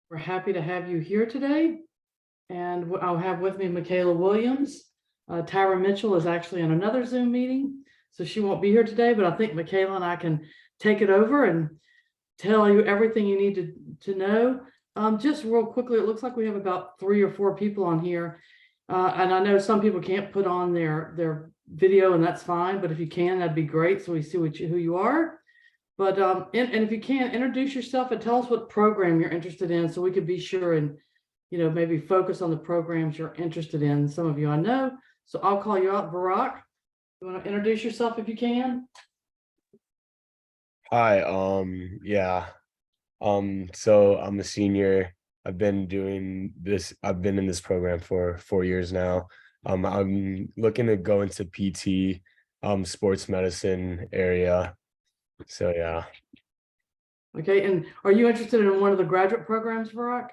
We're happy to have you here today. And I'll have with me Michaela Williams. Tyra Mitchell is actually in another Zoom meeting, so she won't be here today, but I think Michaela and I can take it over and tell you everything you need to know. Just real quickly, it looks like we have about 3 or 4 people on here. And I know some people can't put on their video, and that's fine, but if you can, that'd be great, so we see who you are. But and if you can, introduce yourself and tell us what program you're interested in, so we could be sure and maybe focus on the programs you're interested in. Some of you I know, so I'll call you out. Barack, you want to introduce yourself if you can? Hi, yeah. So I'm a senior. I've been in this program for 4 years now. I'm looking to go into PT, sports medicine area. So yeah. Okay, and are you interested in one of the graduate programs, Barack?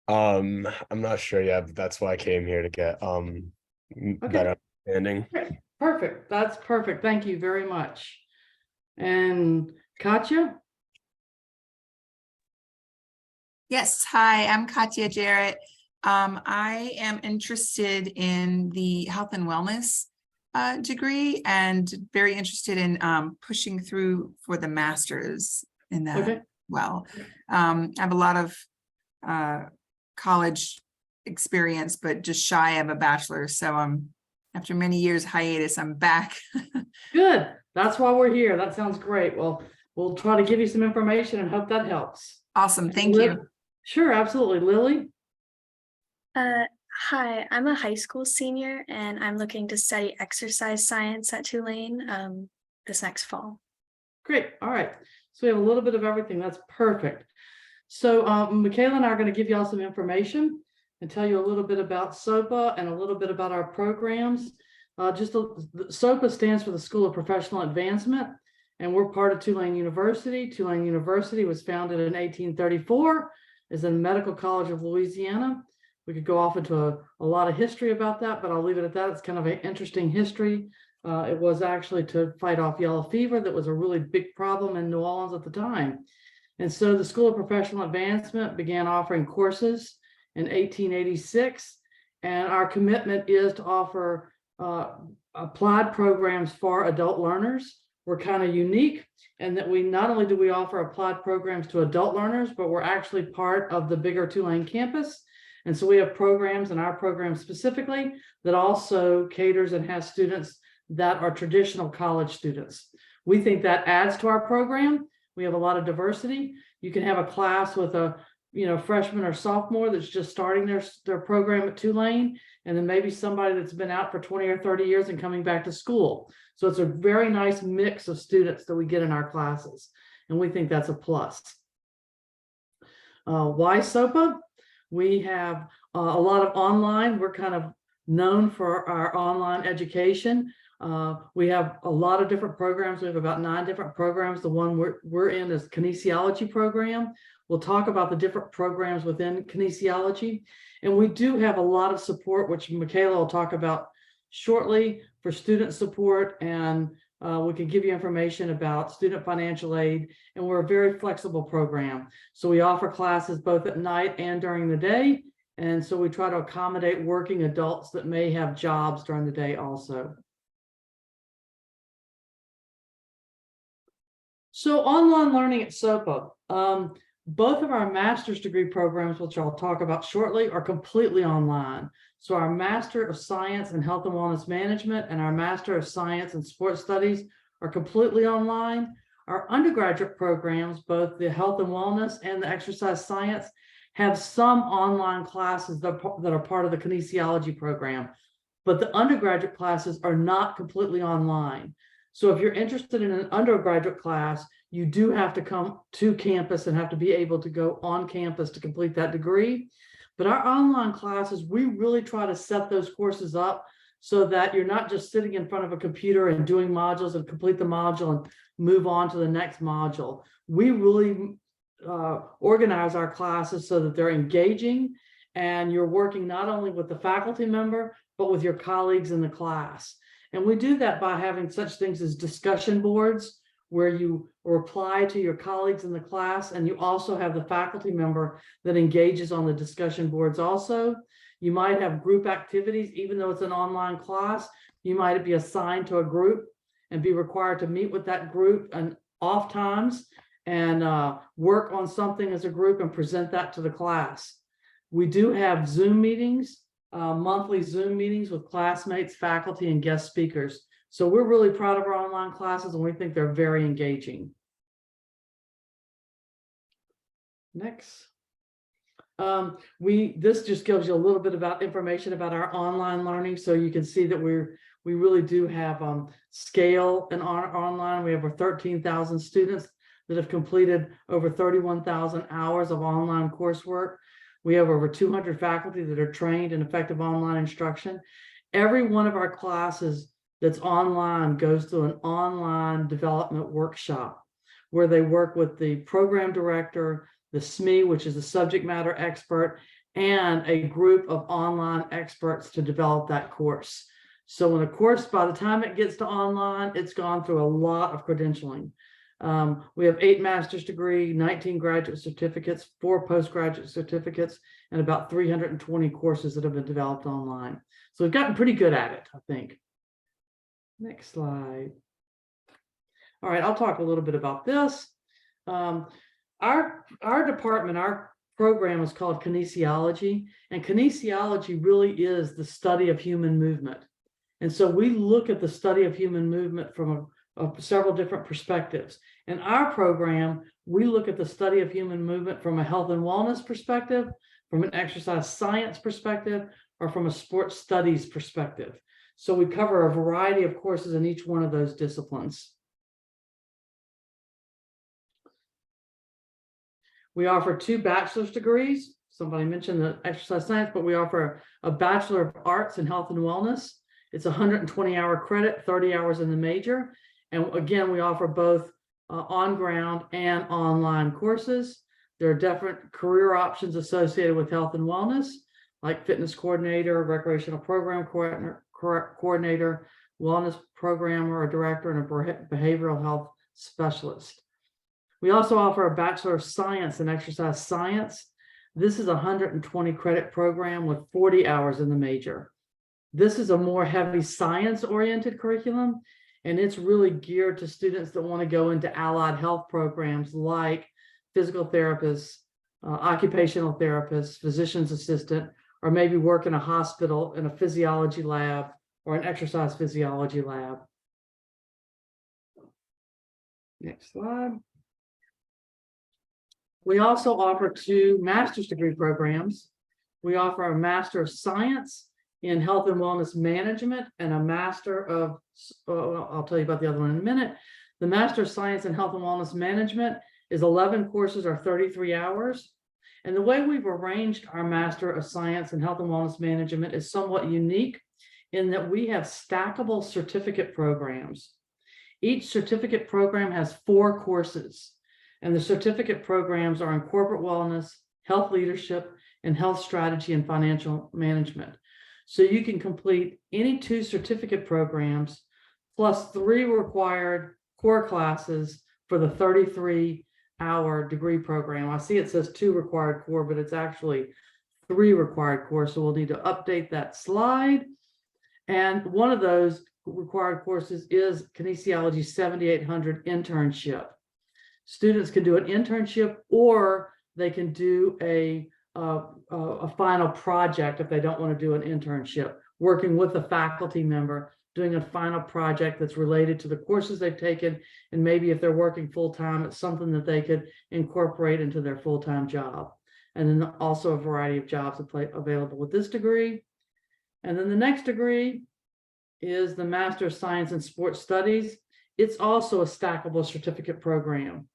I'm not sure yet, but that's why I came here to get better understanding. Okay, perfect. That's perfect. Thank you very much. And Katya? Yes, hi, I'm Katya Jarrett. I am interested in the health and wellness degree and very interested in pushing through for the master's in that. Okay. I have a lot of college experience, but just shy of a bachelor's. So after many years hiatus, I'm back. Good. That's why we're here. That sounds great. Well, we'll try to give you some information and hope that helps. Awesome. Thank you. Sure, absolutely. Lily? Hi, I'm a high school senior and I'm looking to study exercise science at Tulane this next fall. Great. All right. So we have a little bit of everything. That's perfect. So Michaela and I are going to give you all some information and tell you a little bit about SOPA and a little bit about our programs. SOPA stands for the School of Professional Advancement, and we're part of Tulane University. Tulane University was founded in 1834 as the Medical College of Louisiana. We could go off into a lot of history about that, but I'll leave it at that. It's kind of an interesting history. It was actually to fight off yellow fever that was a really big problem in New Orleans at the time. And so the School of Professional Advancement began offering courses in 1886, and our commitment is to offer applied programs for adult learners. We're kind of unique in that we not only do we offer applied programs to adult learners, but we're actually part of the bigger Tulane campus. And so we have programs in our program specifically that also caters and has students that are traditional college students. We think that adds to our program. We have a lot of diversity. You can have a class with a freshman or sophomore that's just starting their program at Tulane, and then maybe somebody that's been out for 20 or 30 years and coming back to school. So it's a very nice mix of students that we get in our classes, and we think that's a plus. Why SOPA? We have a lot of online. We're kind of known for our online education. We have a lot of different programs. We have about 9 different programs. The one we're in is Kinesiology program. We'll talk about the different programs within kinesiology. And we do have a lot of support, which Michaela will talk about shortly, for student support. And we can give you information about student financial aid. And we're a very flexible program. So we offer classes both at night and during the day. And so we try to accommodate working adults that may have jobs during the day also. So online learning at SOPA, both of our master's degree programs, which I'll talk about shortly, are completely online. So our Master of Science in Health and Wellness Management and our Master of Science in Sports Studies are completely online. Our undergraduate programs, both the Health and Wellness and the Exercise Science, have some online classes that are part of the kinesiology program, but the undergraduate classes are not completely online. So if you're interested in an undergraduate class, you do have to come to campus and have to be able to go on campus to complete that degree. But our online classes, we really try to set those courses up so that you're not just sitting in front of a computer and doing modules and complete the module and move on to the next module. We really organize our classes so that they're engaging and you're working not only with the faculty member, but with your colleagues in the class. And we do that by having such things as discussion boards where you reply to your colleagues in the class, and you also have the faculty member that engages on the discussion boards also. You might have group activities, even though it's an online class, you might be assigned to a group and be required to meet with that group and off times and work on something as a group and present that to the class. We do have Zoom meetings, monthly Zoom meetings with classmates, faculty, and guest speakers. So we're really proud of our online classes, and we think they're very engaging. Next. This just gives you a little bit about information about our online learning, so you can see that we really do have scale in our online. We have over 13,000 students that have completed over 31,000 hours of online coursework. We have over 200 faculty that are trained in effective online instruction. Every one of our classes that's online goes through an online development workshop where they work with the program director, the SME, which is the subject matter expert, and a group of online experts to develop that course. So when a course, by the time it gets to online, it's gone through a lot of credentialing. We have 8 master's degree, 19 graduate certificates, 4 postgraduate certificates, and about 320 courses that have been developed online. So we've gotten pretty good at it, I think. Next slide. All right, I'll talk a little bit about this. Our department, our program is called Kinesiology, and kinesiology really is the study of human movement. And so we look at the study of human movement from several different perspectives. In our program, we look at the study of human movement from a health and wellness perspective, from an exercise science perspective, or from a sports studies perspective. So we cover a variety of courses in each one of those disciplines. We offer 2 bachelor's degrees. Somebody mentioned the exercise science, but we offer a Bachelor of Arts in Health and Wellness. It's 120-hour credit, 30 hours in the major. And again, we offer both on-ground and online courses. There are different career options associated with health and wellness, like fitness coordinator, recreational program coordinator, wellness programmer or director, and a behavioral health specialist. We also offer a Bachelor of Science in Exercise Science. This is a 120 credit program with 40 hours in the major. This is a more heavy science-oriented curriculum, and it's really geared to students that want to go into allied health programs like physical therapists, occupational therapists, physician's assistant, or maybe work in a hospital in a physiology lab or an exercise physiology lab. Next slide. We also offer 2 master's degree programs. We offer a Master of Science in Health and Wellness Management and a Master of, I'll tell you about the other one in a minute. The Master of Science in Health and Wellness Management is 11 courses or 33 hours. And the way we've arranged our Master of Science in Health and Wellness Management is somewhat unique in that we have stackable certificate programs. Each certificate program has 4 courses. And the certificate programs are in corporate wellness, health leadership, and health strategy and financial management. So you can complete any 2 certificate programs plus 3 required core classes for the 33-hour degree program. I see it says 2 required core, but it's actually 3 required core. So we'll need to update that slide. And one of those required courses is Kinesiology 7800 internship. Students can do an internship, or they can do a final project if they don't want to do an internship, working with a faculty member, doing a final project that's related to the courses they've taken. And maybe if they're working full-time, it's something that they could incorporate into their full-time job. And then also a variety of jobs available with this degree. And then the next degree is the Master of Science in Sports Studies. It's also a stackable certificate program.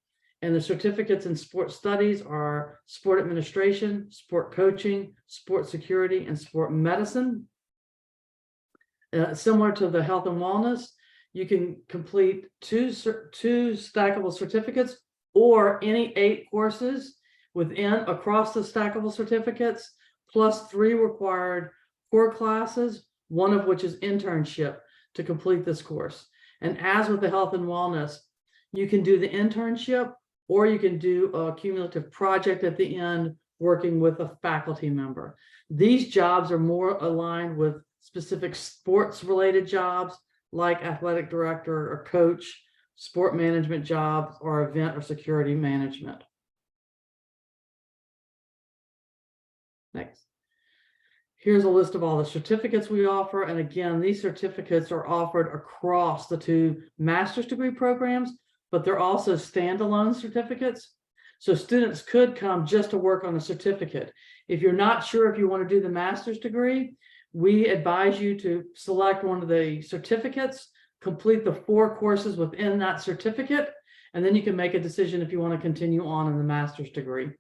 And the certificates in sports studies are sport administration, sport coaching, sport security, and sport medicine. Similar to the health and wellness, you can complete two stackable certificates or any 8 courses across the stackable certificates, plus 3 required core classes, one of which is internship to complete this course. And as with the health and wellness, You can do the internship, or you can do a cumulative project at the end working with a faculty member. These jobs are more aligned with specific sports related jobs like athletic director or coach, sport management jobs, or event or security management. Next. Here's a list of all the certificates we offer. And again, these certificates are offered across the 2 master's degree programs, but they're also standalone certificates. So students could come just to work on a certificate. If you're not sure if you want to do the master's degree, we advise you to select one of the certificates, complete the 4 courses within that certificate, and then you can make a decision if you want to continue on in the master's degree.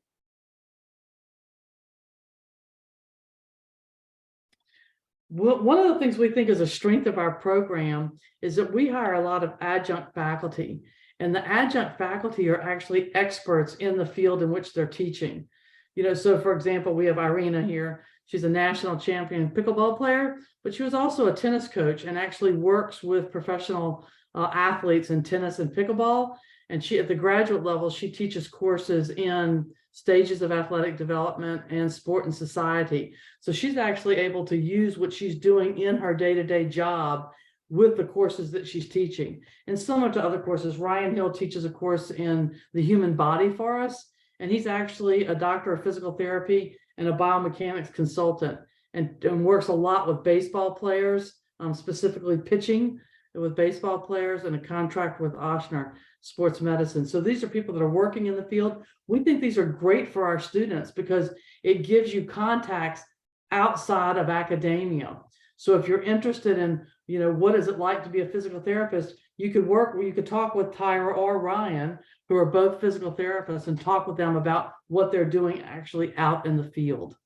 One of the things we think is a strength of our program is that we hire a lot of adjunct faculty, and the adjunct faculty are actually experts in the field in which they're teaching. You know, so for example, we have Irina here. She's a national champion pickleball player, but she was also a tennis coach and actually works with professional athletes in tennis and pickleball. And she, at the graduate level, she teaches courses in stages of athletic development and sport and society. So she's actually able to use what she's doing in her day-to-day job with the courses that she's teaching. And similar to other courses, Ryan Hill teaches a course in the human body for us, and he's actually a doctor of physical therapy and a biomechanics consultant, and works a lot with baseball players, specifically pitching with baseball players, and a contract with Ochsner Sports Medicine. So these are people that are working in the field. We think these are great for our students because it gives you contacts outside of academia. So if you're interested in, you know, what is it like to be a physical therapist, you could talk with Tyra or Ryan, who are both physical therapists, and talk with them about what they're doing actually out in the field.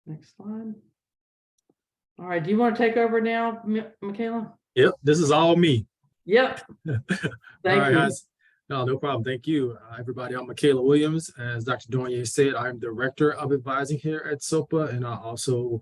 Next slide. All right, do you want to take over now, Michaela? Yep, this is all me. Yep. All Thank right, you. guys. No problem. Thank you, everybody. I'm Michaela Williams. As Dr. Dornier said, I'm Director of Advising here at SOPA, and I also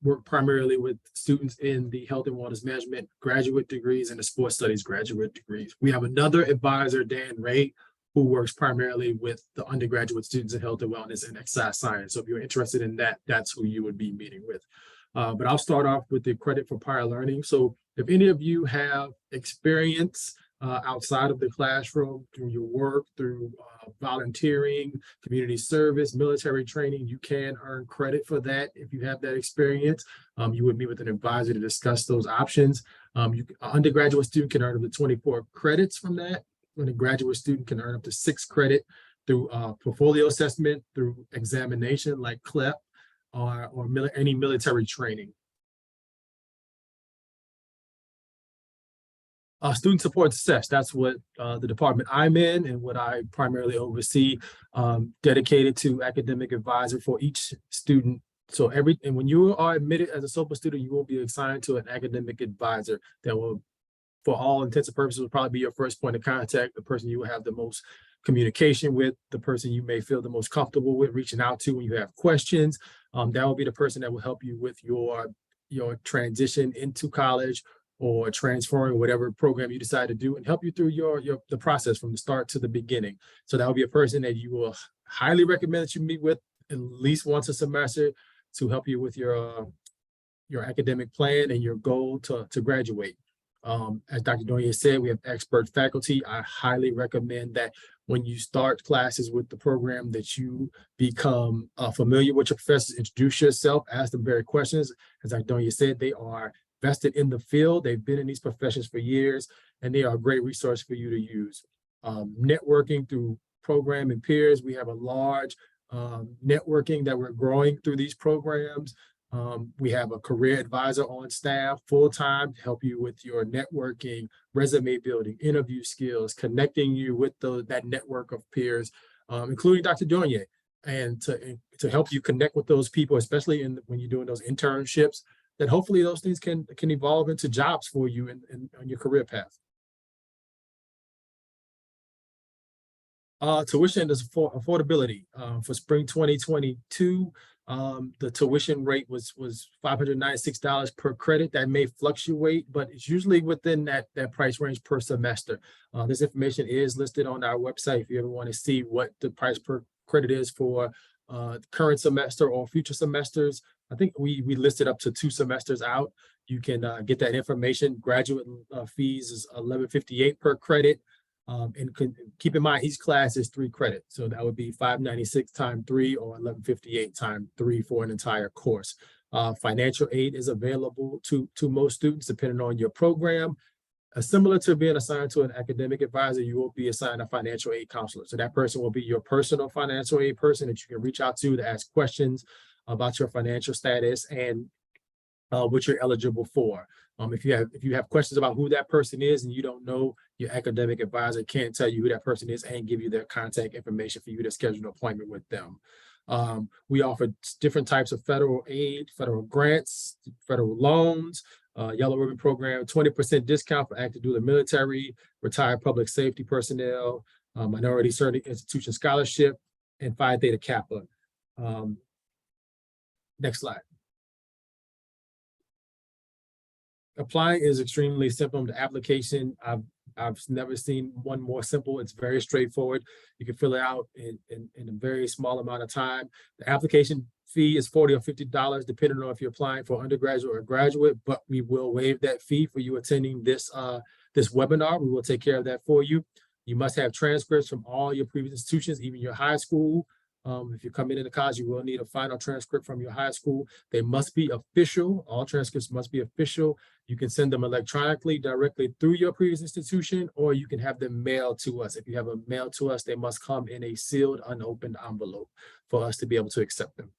work primarily with students in the Health and Wellness Management graduate degrees and the Sports Studies graduate degrees. We have another advisor, Dan Ray, who works primarily with the undergraduate students in Health and Wellness and Exercise Science. So if you're interested in that, that's who you would be meeting with. But I'll start off with the credit for prior learning. So if any of you have experience outside of the classroom, through your work, through volunteering, community service, military training, you can earn credit for that. If you have that experience, you would meet with an advisor to discuss those options. An undergraduate student can earn up to 24 credits from that, and a graduate student can earn up to 6 credit through portfolio assessment, through examination like CLEP, or any military training. Student support success, that's what the department I'm in and what I primarily oversee, dedicated to academic advisor for each student. So when you are admitted as a SOPA student, you will be assigned to an academic advisor that will, for all intents and purposes, will probably be your first point of contact, the person you will have the most communication with, the person you may feel the most comfortable with reaching out to when you have questions. That will be the person that will help you with your transition into college or transferring whatever program you decide to do, and help you through the process from the start to the beginning. So that will be a person that you will highly recommend that you meet with at least once a semester to help you with your academic plan and your goal to graduate. As Dr. Dornier said, we have expert faculty. I highly recommend that when you start classes with the program that you become familiar with your professors, introduce yourself, ask them various questions. As Dr. Dornier said, they are vested in the field. They've been in these professions for years, and they are a great resource for you to use. Networking through program and peers. We have a large networking that we're growing through these programs. We have a career advisor on staff full-time to help you with your networking, resume building, interview skills, connecting you with that network of peers, including Dr. Dornier, and to help you connect with those people, especially when you're doing those internships, that hopefully those things can evolve into jobs for you on your career path. Tuition is affordability. For spring 2022, The tuition rate was $596 per credit. That may fluctuate, but it's usually within that price range per semester. This information is listed on our website if you ever want to see what the price per credit is for current semester or future semesters. I think we listed up to 2 semesters out. You can get that information. Graduate fees is $11.58 per credit. And keep in mind, each class is 3 credits. So that would be $596 times 3 or $11.58 times 3 for an entire course. Financial aid is available to most students depending on your program. Similar to being assigned to an academic advisor, you will be assigned a financial aid counselor. So that person will be your personal financial aid person that you can reach out to ask questions about your financial status and what you're eligible for. If you have questions about who that person is and you don't know, your academic advisor can't tell you who that person is and give you their contact information for you to schedule an appointment with them. We offer different types of federal aid, federal grants, federal loans, Yellow Ribbon Program, 20% discount for active duty military, retired public safety personnel, minority certain institution scholarship, and Phi Theta Kappa. Next slide. Applying is extremely simple. The application, I've never seen one more simple. It's very straightforward. You can fill it out in a very small amount of time. The application fee is $40 or $50, depending on if you're applying for undergraduate or graduate, but we will waive that fee for you attending this webinar. We will take care of that for you. You must have transcripts from all your previous institutions, even your high school. If you're coming into college, you will need a final transcript from your high school. They must be official. All transcripts must be official. You can send them electronically directly through your previous institution, or you can have them mailed to us. If you have them mailed to us, they must come in a sealed, unopened envelope for us to be able to accept them.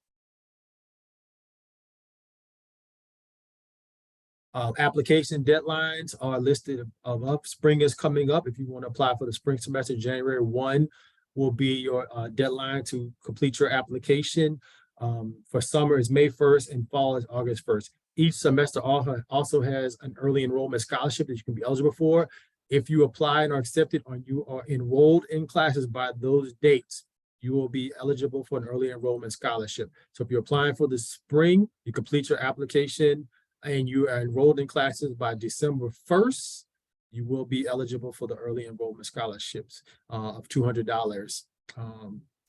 Application deadlines are listed above. Spring is coming up. If you want to apply for the spring semester, January 1 will be your deadline to complete your application. For summer is May 1st and fall is August 1st. Each semester also has an early enrollment scholarship that you can be eligible for. If you apply and are accepted or you are enrolled in classes by those dates, you will be eligible for an early enrollment scholarship. So if you're applying for the spring, you complete your application and you are enrolled in classes by December 1st, you will be eligible for the early enrollment scholarships of $200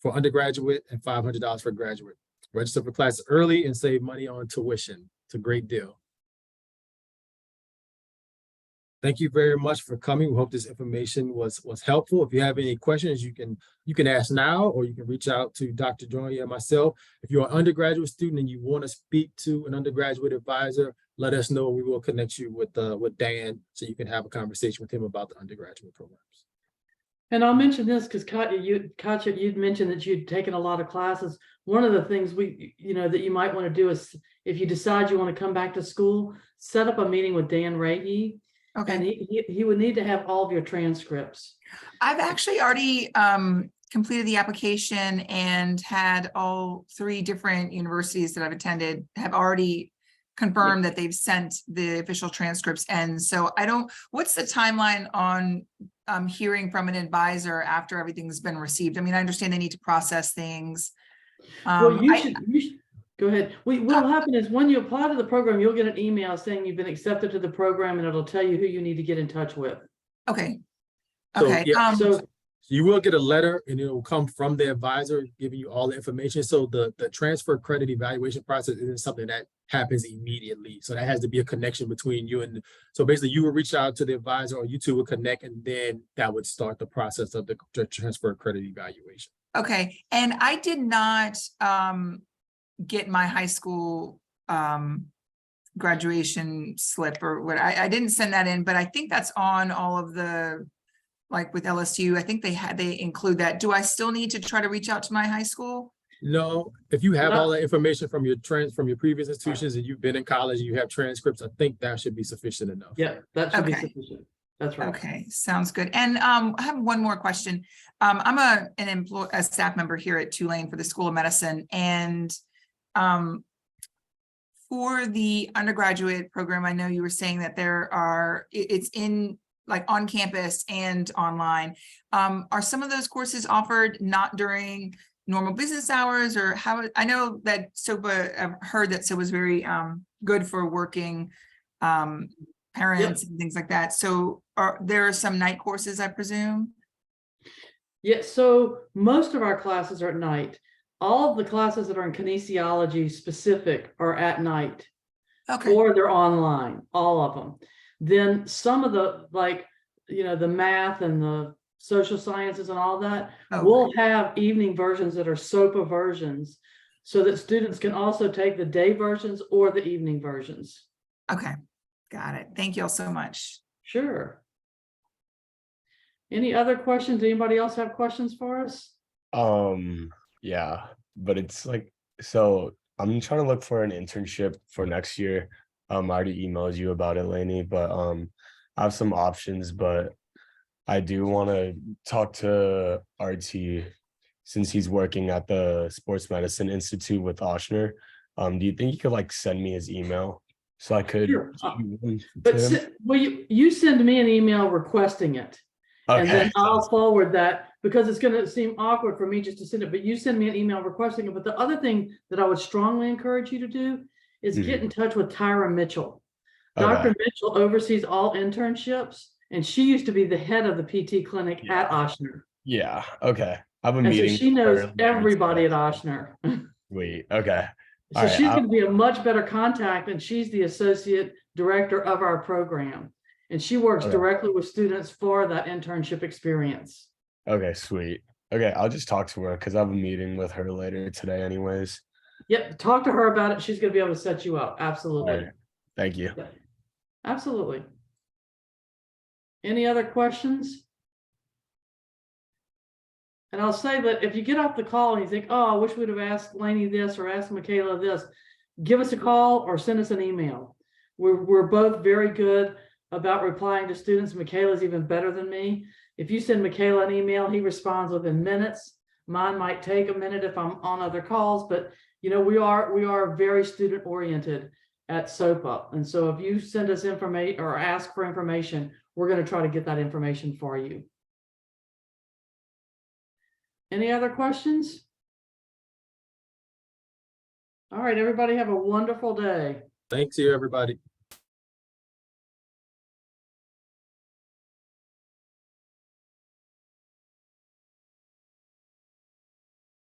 for undergraduate and $500 for graduate. Register for classes early and save money on tuition. It's a great deal. Thank you very much for coming. We hope this information was helpful. If you have any questions, you can ask now, or you can reach out to Dr. Joy and myself. If you're an undergraduate student and you want to speak to an undergraduate advisor, let us know. We will connect you with Dan so you can have a conversation with him about the undergraduate programs. And I'll mention this because Katya, you'd mentioned that you'd taken a lot of classes. One of the things that you might want to do is, if you decide you want to come back to school, set up a meeting with Dan Rahe. Okay. And he would need to have all of your transcripts. I've actually already completed the application and had all 3 different universities that I've attended have already confirmed that they've sent the official transcripts. And so what's the timeline on hearing from an advisor after everything's been received? I mean, I understand they need to process things. Well, you should go ahead. What'll happen is when you apply to the program, you'll get an email saying you've been accepted to the program, and it'll tell you who you need to get in touch with. Okay. So, Okay. yeah, so you will get a letter and it will come from the advisor giving you all the information. So the transfer credit evaluation process isn't something that happens immediately. So that has to be a connection between you and, so basically you will reach out to the advisor or you two will connect, and then that would start the process of the transfer credit evaluation. Okay. And I did not get my high school graduation slip or what. I didn't send that in, but I think that's on all of the, like with LSU, I think they include that. Do I still need to try to reach out to my high school? No, if you have all the information from your previous institutions and you've been in college and you have transcripts, I think that should be sufficient enough. Yeah, that should be sufficient. That's right. Okay, sounds good. And I have one more question. I'm a staff member here at Tulane for the School of Medicine, and for the undergraduate program, I know you were saying that it's in like on campus and online. Are some of those courses offered not during normal business hours, or how, I know that SOPA, I've heard that SOPA is very good for working parents and things like that. So there are some night courses, I presume? Yeah, so most of our classes are at night. All of the classes that are in kinesiology specific are at night. Okay, Or they're online, all of them. Then some of the, like, the math and the social sciences and all that, okay. we'll have evening versions that are SOPA versions so that students can also take the day versions or the evening versions. Okay, got it. Thank you all so much. Sure. Any other questions? Anybody else have questions for us? Yeah, but it's like, so I'm trying to look for an internship for next year. I already emailed you about it, Lainey, but I have some options, but I do want to talk to RT since he's working at the Sports Medicine Institute with Oshner. Do you think you could like send me his email so I could Sure. shoot one to But him? well, you send me an email requesting it. And Okay, then I'll forward that, because it's going to seem awkward for me just to send it, but you send me an email requesting it. But the other thing that I would strongly encourage you to do is get in touch with Tyra Mitchell. Okay. Dr. Mitchell oversees all internships, and she used to be the head of the PT clinic Yeah. at Oshner. Yeah, okay. I have a And so meeting she with her knows later everybody today. at Oshner. Wait, okay. So All right. she's going to be a much better contact, and she's the associate director of our program. And she works Okay. directly with students for that internship experience. Okay, sweet. Okay, I'll just talk to her because I have a meeting with her later today anyways. Yep, talk to her about it. She's going to be able to set you up. Absolutely. All right. Thank you. Yep. Absolutely. Any other questions? And I'll say that if you get off the call and you think, oh, I wish we'd have asked Lainey this or asked Michaela this, give us a call or send us an email. We're both very good about replying to students. Michaela's even better than me. If you send Michaela an email, he responds within minutes. Mine might take a minute if I'm on other calls, but we are very student oriented at SOPA. And so if you send us information or ask for information, we're going to try to get that information for you. Any other questions? All right, everybody have a wonderful day. Thanks you, everybody.